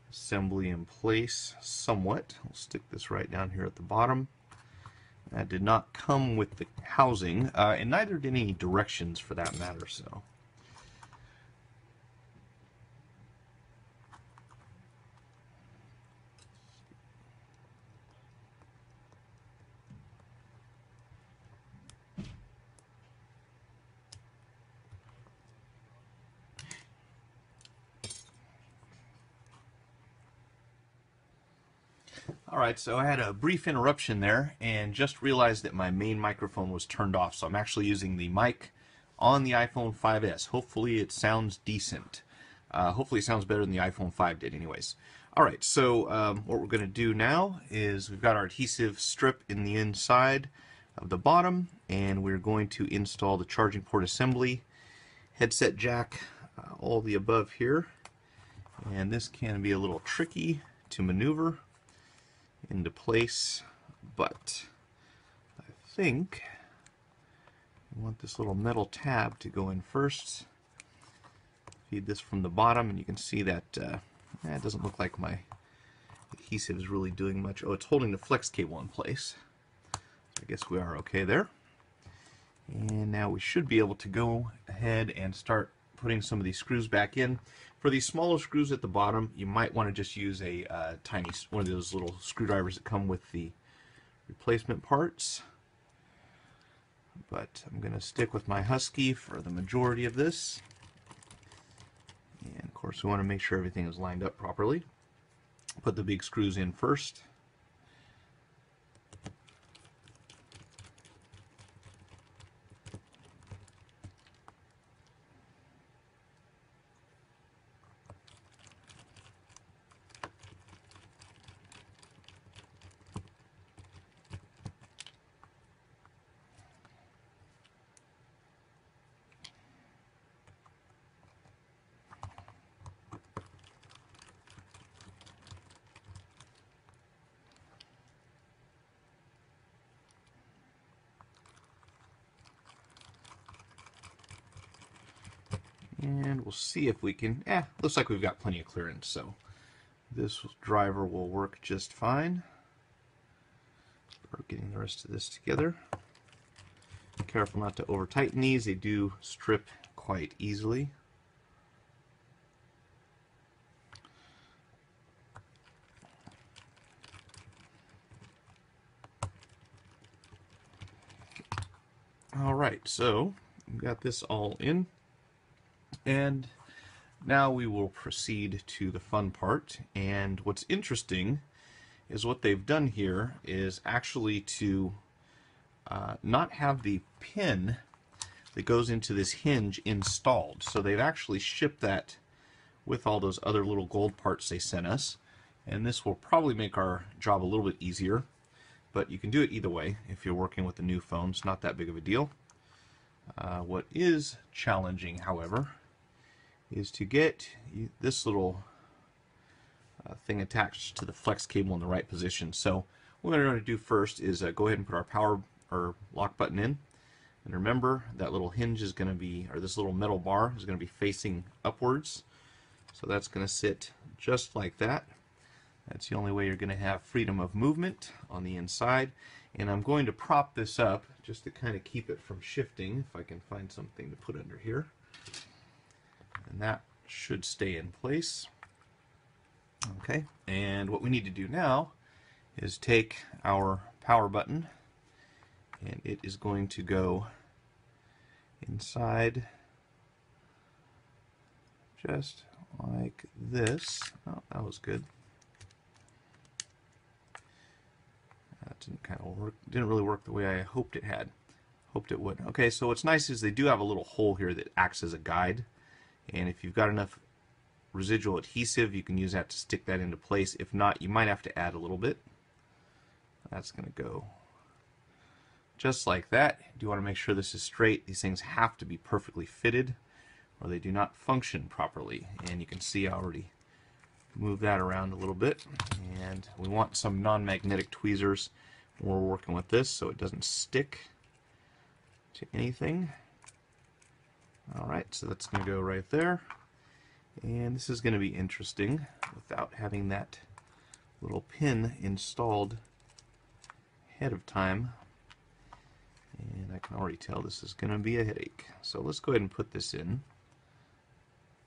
A: assembly in place somewhat. I'll stick this right down here at the bottom. That did not come with the housing, and neither did any directions for that matter. So. Alright, so I had a brief interruption there and just realized that my main microphone was turned off, so I'm actually using the mic on the iPhone 5S. Hopefully it sounds decent. Hopefully it sounds better than the iPhone 5 did anyways. Alright, so what we're going to do now is we've got our adhesive strip in the inside of the bottom, and we're going to install the charging port assembly, headset jack, all the above here. And this can be a little tricky to maneuver into place, but I think I want this little metal tab to go in first. Feed this from the bottom, and you can see that it doesn't look like my adhesive is really doing much. Oh, it's holding the flex cable in place. So I guess we are okay there. And now we should be able to go ahead and start putting some of these screws back in. For these smaller screws at the bottom, you might want to just use a tiny one of those little screwdrivers that come with the replacement parts. But I'm going to stick with my Husky for the majority of this. And of course we want to make sure everything is lined up properly. Put the big screws in first. And we'll see if we can, looks like we've got plenty of clearance, so this driver will work just fine for getting the rest of this together. Careful not to over tighten these, they do strip quite easily. Alright, so we've got this all in. And now we will proceed to the fun part. And what's interesting is what they've done here is actually to not have the pin that goes into this hinge installed. So they've actually shipped that with all those other little gold parts they sent us. And this will probably make our job a little bit easier. But you can do it either way if you're working with a new phone. It's not that big of a deal. What is challenging, however, is to get this little thing attached to the flex cable in the right position. So what we're going to do first is go ahead and put our power or lock button in. And remember that little hinge is going to be, or this little metal bar is going to be facing upwards. So that's going to sit just like that. That's the only way you're going to have freedom of movement on the inside. And I'm going to prop this up just to kind of keep it from shifting, if I can find something to put under here. And that should stay in place. Okay, and what we need to do now is take our power button, and it is going to go inside just like this. Oh, that was good. That didn't really work the way I hoped it had. Hoped it would. Okay, so what's nice is they do have a little hole here that acts as a guide, and if you've got enough residual adhesive, you can use that to stick that into place. If not, you might have to add a little bit. That's going to go just like that. You do want to make sure this is straight. These things have to be perfectly fitted or they do not function properly. And you can see I already moved that around a little bit. And we want some non-magnetic tweezers when we're working with this so it doesn't stick to anything. Alright, so that's going to go right there. And this is going to be interesting without having that little pin installed ahead of time. And I can already tell this is going to be a headache. So let's go ahead and put this in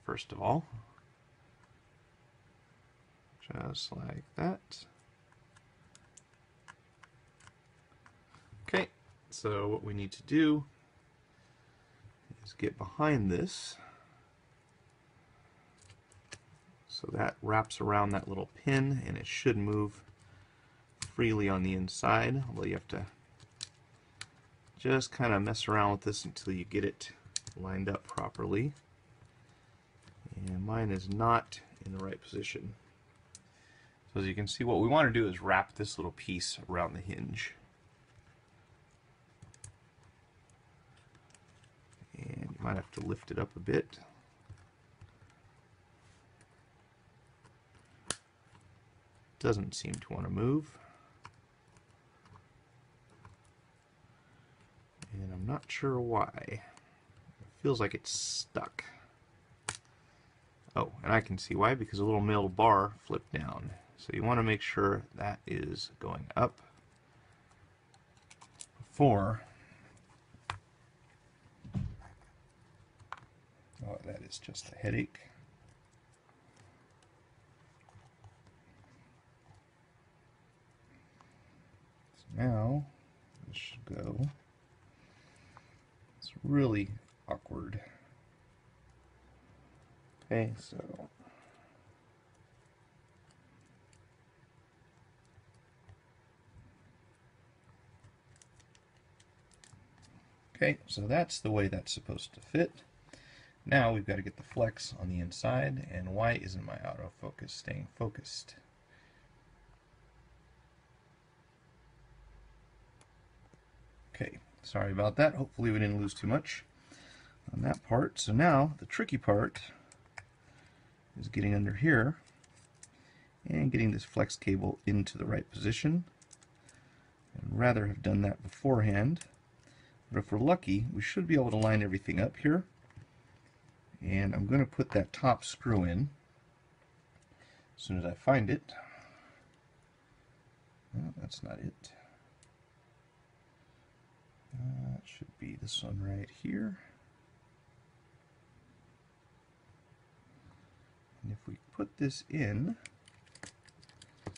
A: first of all. Just like that. Okay, so what we need to do is get behind this. So that wraps around that little pin and it should move freely on the inside, although you have to just kind of mess around with this until you get it lined up properly. And mine is not in the right position. So as you can see, what we want to do is wrap this little piece around the hinge. And you might have to lift it up a bit. Doesn't seem to want to move. And I'm not sure why. It feels like it's stuck. Oh, and I can see why, because a little metal bar flipped down. So you want to make sure that is going up before. Oh, that is just a headache. So now this should go. It's really awkward. Okay, so that's the way that's supposed to fit. Now we've got to get the flex on the inside, and why isn't my autofocus staying focused? Okay, sorry about that. Hopefully we didn't lose too much on that part. So now the tricky part is getting under here and getting this flex cable into the right position. I'd rather have done that beforehand, but if we're lucky, we should be able to line everything up here. And I'm going to put that top screw in as soon as I find it. No, that's not it. It should be this one right here. And if we put this in, if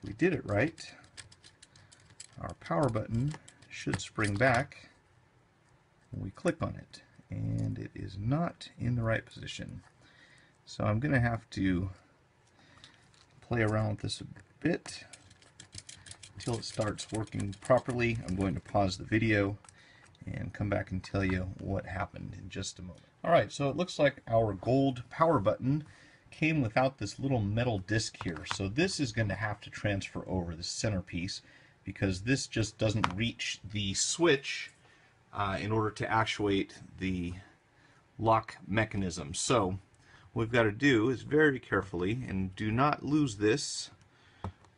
A: we did it right, our power button should spring back when we click on it. And it is not in the right position. So I'm going to have to play around with this a bit until it starts working properly. I'm going to pause the video and come back and tell you what happened in just a moment. Alright, so it looks like our gold power button came without this little metal disc here. So this is going to have to transfer over the centerpiece because this just doesn't reach the switch in order to actuate the lock mechanism. So what we've got to do is very carefully, and do not lose this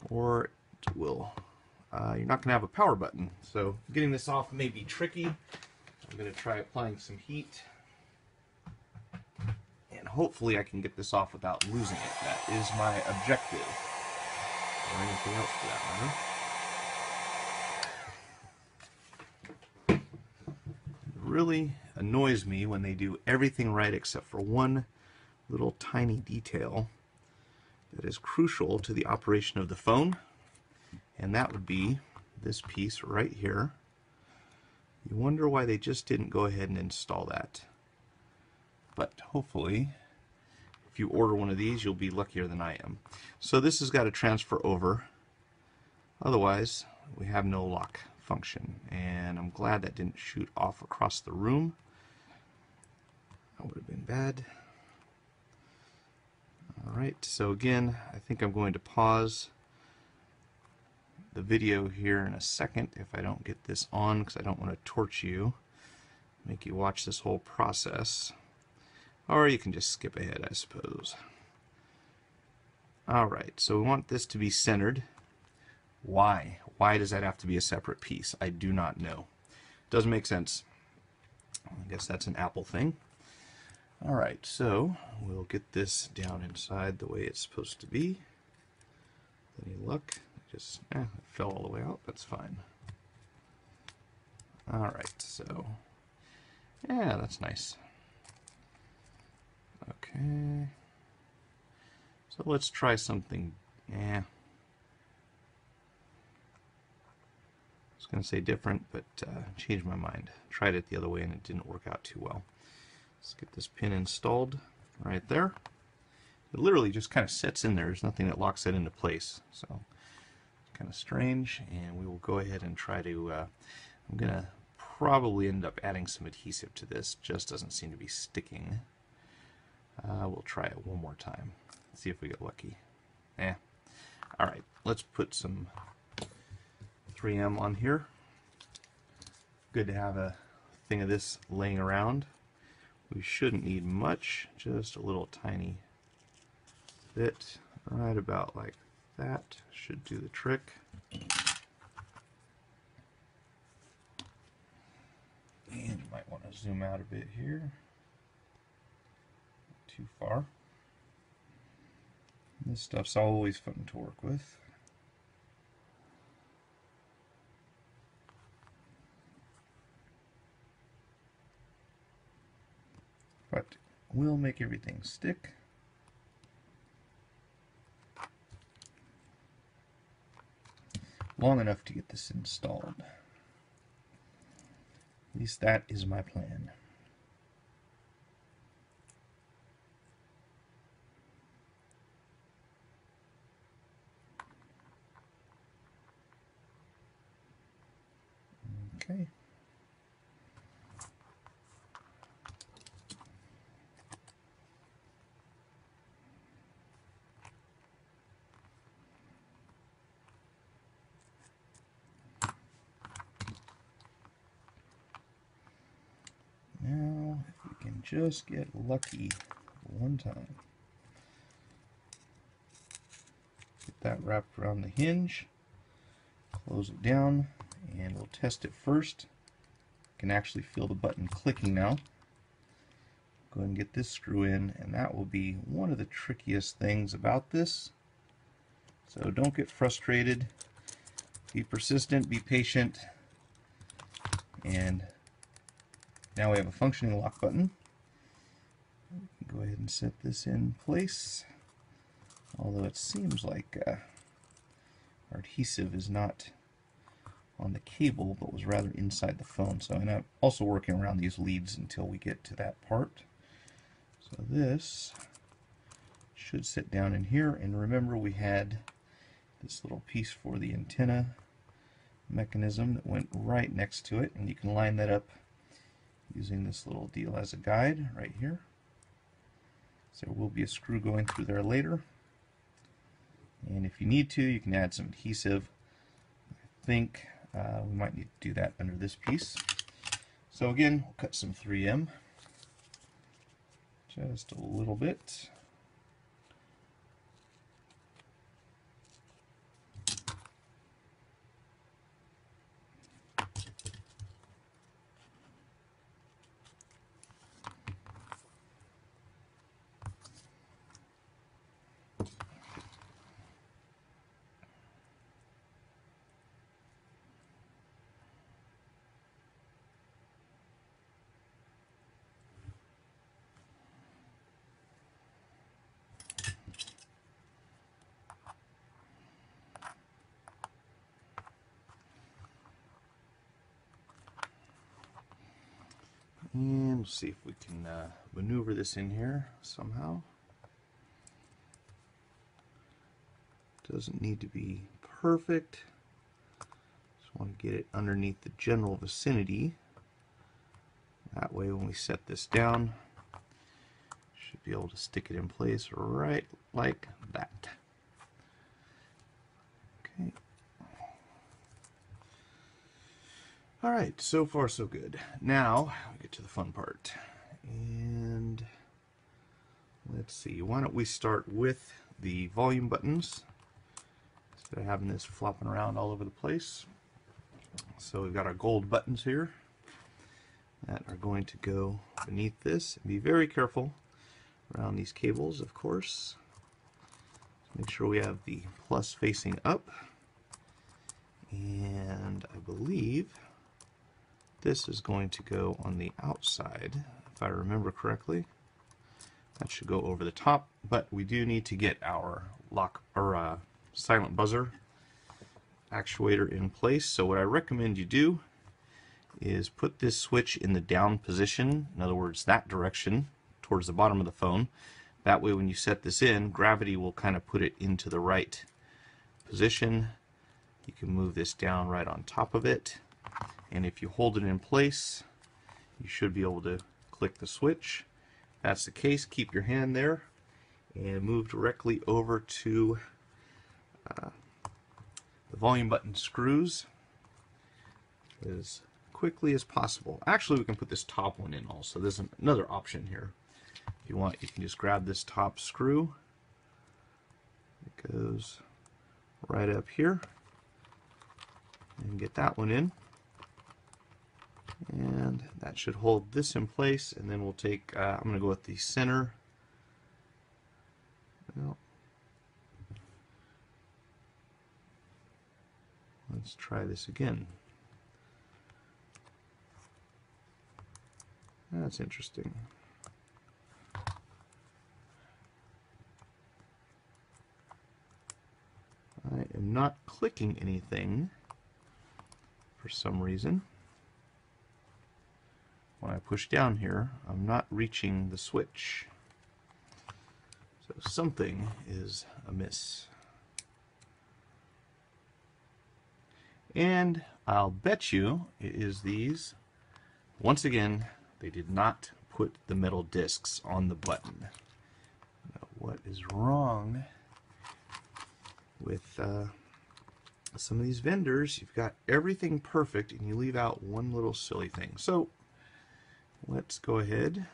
A: or it will you're not going to have a power button. So getting this off may be tricky. I'm going to try applying some heat and hopefully I can get this off without losing it. That is my objective. or anything else for that matter. It really annoys me when they do everything right except for one little tiny detail that is crucial to the operation of the phone, and that would be this piece right here. You wonder why they just didn't go ahead and install that. But hopefully, if you order one of these, you'll be luckier than I am. So this has got to transfer over. Otherwise, we have no lock function. And I'm glad that didn't shoot off across the room. That would have been bad. Alright, so again, I think I'm going to pause the video here in a second if I don't get this on, because I don't want to torch you, make you watch this whole process. Or you can just skip ahead, I suppose. Alright, so we want this to be centered. Why? Why does that have to be a separate piece? I do not know. Doesn't make sense. I guess that's an Apple thing. Alright, so we'll get this down inside the way it's supposed to be. Any luck? Just it fell all the way out. That's fine. Alright, so yeah, that's nice. Okay. So let's try something. I was going to say different, but changed my mind. Tried it the other way and it didn't work out too well. Let's get this pin installed right there. It literally just kind of sets in there. There's nothing that locks it into place. So it's kind of strange, and we will go ahead and try to, I'm going to probably end up adding some adhesive to this. Just doesn't seem to be sticking. We'll try it one more time. See if we get lucky. Alright, let's put some 3M on here. Good to have a thing of this laying around. We shouldn't need much, just a little tiny bit, right about like that should do the trick. And you might want to zoom out a bit here. Not too far. This stuff's always fun to work with. But we'll make everything stick. Long enough to get this installed. At least that is my plan. Okay. Now, if we can just get lucky one time. Get that wrapped around the hinge, close it down, and we'll test it first. You can actually feel the button clicking now. Go ahead and get this screw in, and that will be one of the trickiest things about this. So don't get frustrated. Be persistent, be patient, and now we have a functioning lock button. We can go ahead and set this in place. Although it seems like our adhesive is not on the cable, but was rather inside the phone. So I'm also working around these leads until we get to that part. So this should sit down in here, and remember we had this little piece for the antenna mechanism that went right next to it, and you can line that up using this little deal as a guide right here. So there will be a screw going through there later, and if you need to, you can add some adhesive. I think we might need to do that under this piece. So again, we'll cut some 3M, just a little bit. And we'll see if we can maneuver this in here somehow. Doesn't need to be perfect. Just want to get it underneath the general vicinity. That way when we set this down, should be able to stick it in place right like that. Okay. Alright, so far so good. Now we get to the fun part. And let's see, why don't we start with the volume buttons instead of having this flopping around all over the place. So we've got our gold buttons here that are going to go beneath this. Be very careful around these cables, of course. Make sure we have the plus facing up. And I believe this is going to go on the outside, if I remember correctly. That should go over the top, but we do need to get our lock or silent buzzer actuator in place. So what I recommend you do is put this switch in the down position, in other words that direction towards the bottom of the phone. That way when you set this in, gravity will kind of put it into the right position. You can move this down right on top of it, and if you hold it in place you should be able to click the switch. If that's the case, keep your hand there and move directly over to the volume button screws as quickly as possible. Actually, we can put this top one in also. There's another option here. If you want, you can just grab this top screw. It goes right up here and get that one in. And that should hold this in place, and then we'll take, I'm going to go with the center. Well, let's try this again. That's interesting. I am not clicking anything for some reason. When I push down here, I'm not reaching the switch. So something is amiss. And I'll bet you it is these. Once again, they did not put the metal discs on the button. Now, what is wrong with some of these vendors? You've got everything perfect and you leave out one little silly thing. So let's go ahead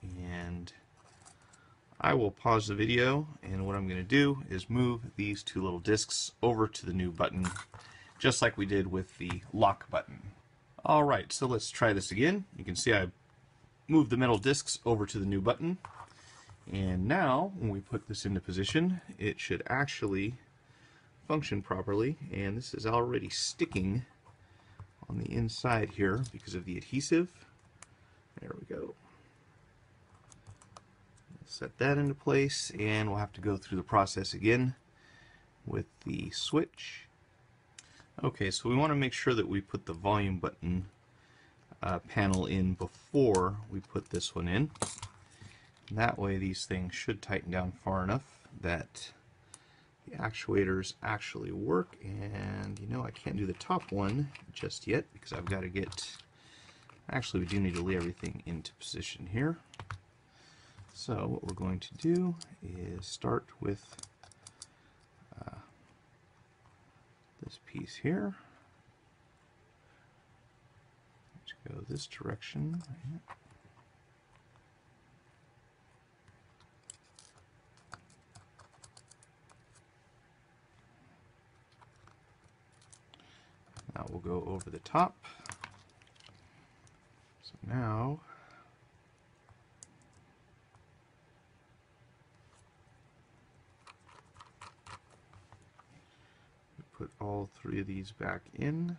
A: and I will pause the video, and what I'm going to do is move these two little discs over to the new button, just like we did with the lock button. Alright, so let's try this again. You can see I moved the metal discs over to the new button, and now when we put this into position it should actually function properly, and this is already sticking on the inside here because of the adhesive. There we go. Set that into place, and we'll have to go through the process again with the switch. Okay, so we want to make sure that we put the volume button panel in before we put this one in. And that way these things should tighten down far enough that the actuators actually work. And you know, I can't do the top one just yet because I've got to get, actually we do need to lay everything into position here. So what we're going to do is start with this piece here. Let's go this direction. Now we'll go over the top. So now put all three of these back in.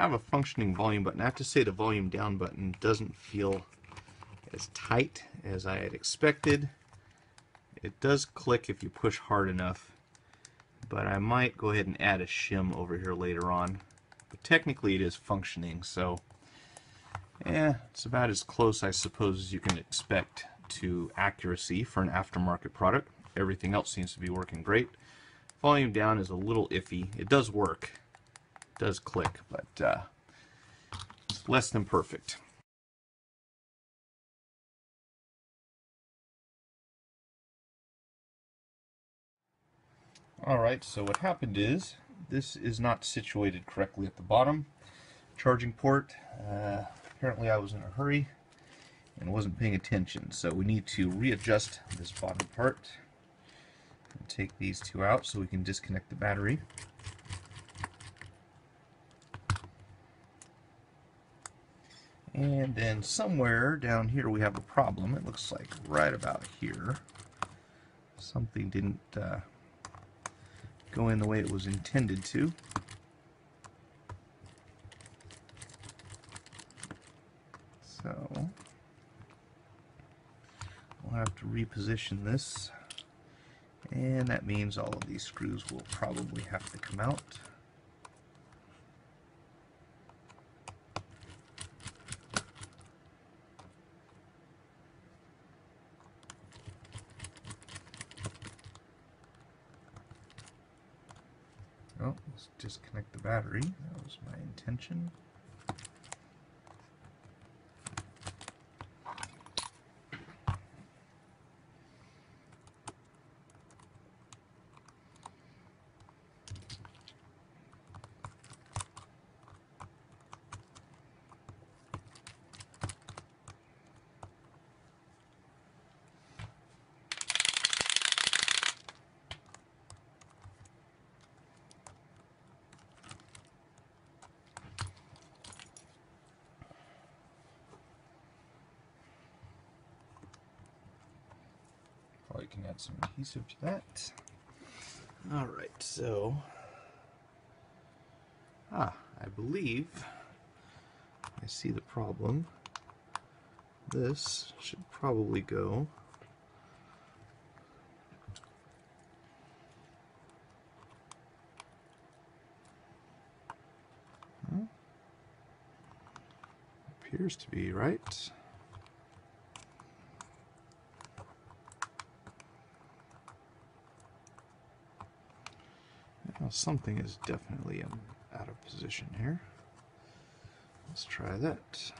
A: have a functioning volume button. I have to say the volume down button doesn't feel as tight as I had expected. It does click if you push hard enough, but I might go ahead and add a shim over here later on. But technically it is functioning, so it's about as close, I suppose, as you can expect to accuracy for an aftermarket product. Everything else seems to be working great. Volume down is a little iffy. It does work. It does click, but it's less than perfect. Alright, so what happened is this is not situated correctly at the bottom charging port. Apparently I was in a hurry and wasn't paying attention, so we need to readjust this bottom part and take these two out so we can disconnect the battery. And then somewhere down here we have a problem. It looks like right about here. Something didn't go in the way it was intended to. So we'll have to reposition this, and that means all of these screws will probably have to come out. Oh, let's disconnect the battery. That was my intention. Probably can add some adhesive to that. Alright, so I believe I see the problem. This should probably go appears to be right. Now something is definitely out of position here. Let's try that.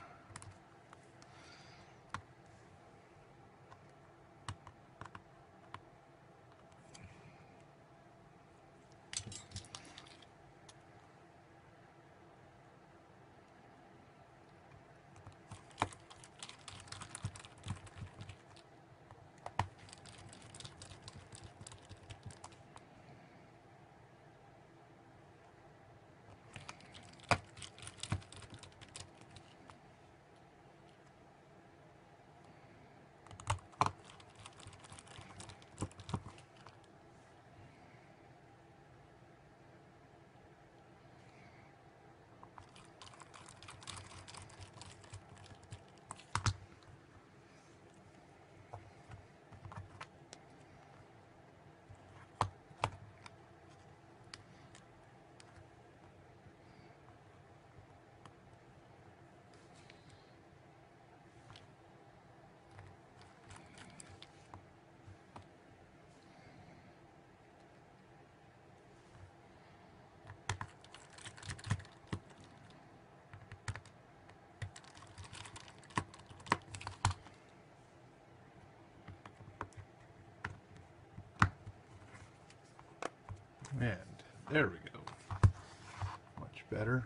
A: And there we go. Much better.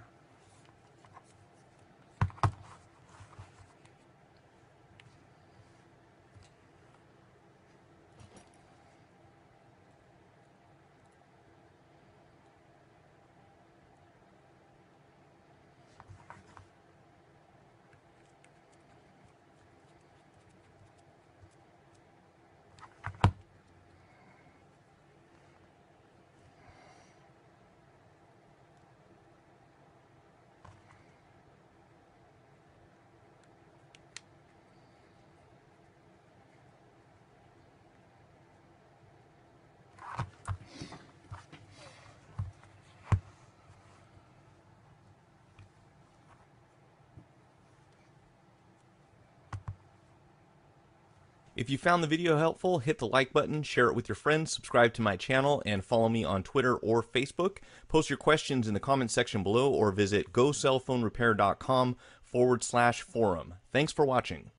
B: If you found the video helpful, hit the like button, share it with your friends, subscribe to my channel, and follow me on Twitter or Facebook. Post your questions in the comment section below or visit gocellphonerepair.com/forum. Thanks for watching.